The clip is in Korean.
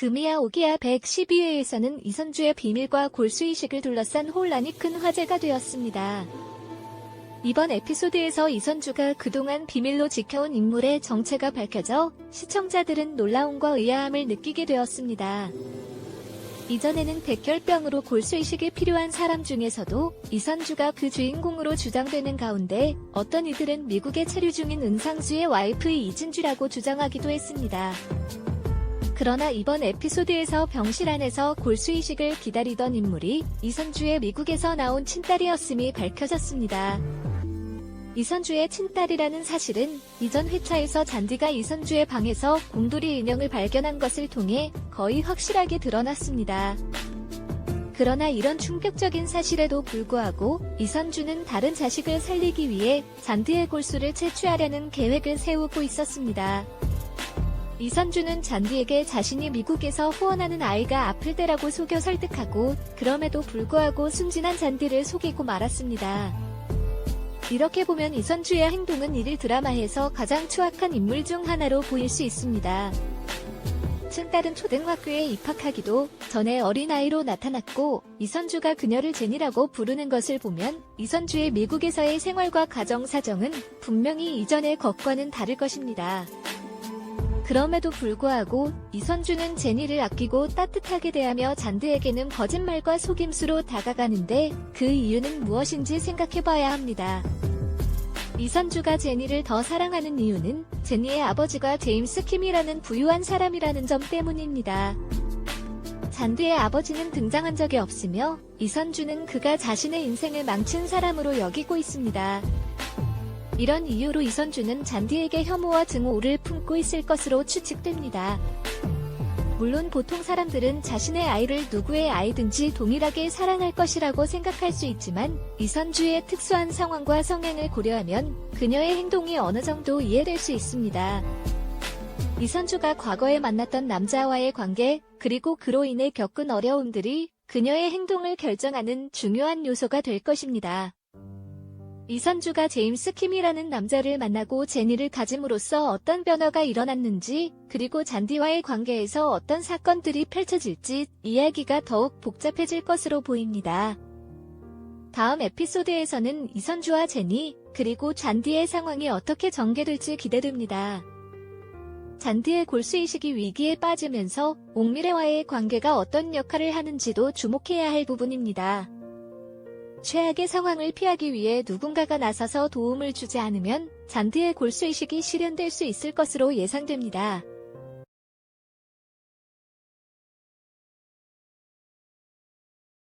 금이야 오기야 112회에서는 이선주의 비밀과 골수이식을 둘러싼 혼란이 큰 화제가 되었습니다. 이번 에피소드에서 이선주가 그동안 비밀로 지켜온 인물의 정체가 밝혀져 시청자들은 놀라움과 의아함을 느끼게 되었습니다. 이전에는 백혈병으로 골수이식이 필요한 사람 중에서도 이선주가 그 주인공으로 주장되는 가운데 어떤 이들은 미국에 체류 중인 은상수의 와이프 이진주라고 주장하기도 했습니다. 그러나 이번 에피소드에서 병실 안에서 골수이식을 기다리던 인물이 이선주의 미국에서 나온 친딸이었음이 밝혀졌습니다. 이선주의 친딸이라는 사실은 이전 회차에서 잔디가 이선주의 방에서 곰돌이 인형을 발견한 것을 통해 거의 확실하게 드러났습니다. 그러나 이런 충격적인 사실에도 불구하고 이선주는 다른 자식을 살리기 위해 잔디의 골수를 채취하려는 계획을 세우고 있었습니다. 이선주는 잔디에게 자신이 미국에서 후원하는 아이가 아플 때라고 속여 설득하고 그럼에도 불구하고 순진한 잔디를 속이고 말았습니다. 이렇게 보면 이선주의 행동은 일일 드라마에서 가장 추악한 인물 중 하나로 보일 수 있습니다. 친딸은 초등학교에 입학하기도 전에 어린아이로 나타났고 이선주가 그녀를 제니라고 부르는 것을 보면 이선주의 미국에서의 생활과 가정 사정은 분명히 이전의 것과는 다를 것입니다. 그럼에도 불구하고 이선주는 제니를 아끼고 따뜻하게 대하며 잔디에게는 거짓말과 속임수로 다가가는데 그 이유는 무엇인지 생각해봐야 합니다. 이선주가 제니를 더 사랑하는 이유는 제니의 아버지가 제임스 킴이라는 부유한 사람이라는 점 때문입니다. 잔디의 아버지는 등장한 적이 없으며 이선주는 그가 자신의 인생을 망친 사람으로 여기고 있습니다. 이런 이유로 이선주는 잔디에게 혐오와 증오를 품고 있을 것으로 추측됩니다. 물론 보통 사람들은 자신의 아이를 누구의 아이든지 동일하게 사랑할 것이라고 생각할 수 있지만 이선주의 특수한 상황과 성향을 고려하면 그녀의 행동이 어느 정도 이해될 수 있습니다. 이선주가 과거에 만났던 남자와의 관계, 그리고 그로 인해 겪은 어려움들이 그녀의 행동을 결정하는 중요한 요소가 될 것입니다. 이선주가 제임스 킴이라는 남자를 만나고 제니를 가짐으로써 어떤 변화가 일어났는지, 그리고 잔디와의 관계에서 어떤 사건들이 펼쳐질지 이야기가 더욱 복잡해질 것으로 보입니다. 다음 에피소드에서는 이선주와 제니, 그리고 잔디의 상황이 어떻게 전개될지 기대됩니다. 잔디의 골수이식이 위기에 빠지면서 옥미래와의 관계가 어떤 역할을 하는지도 주목해야 할 부분입니다. 최악의 상황을 피하기 위해 누군가가 나서서 도움을 주지 않으면 잔디의 골수이식이 실현될 수 있을 것으로 예상됩니다.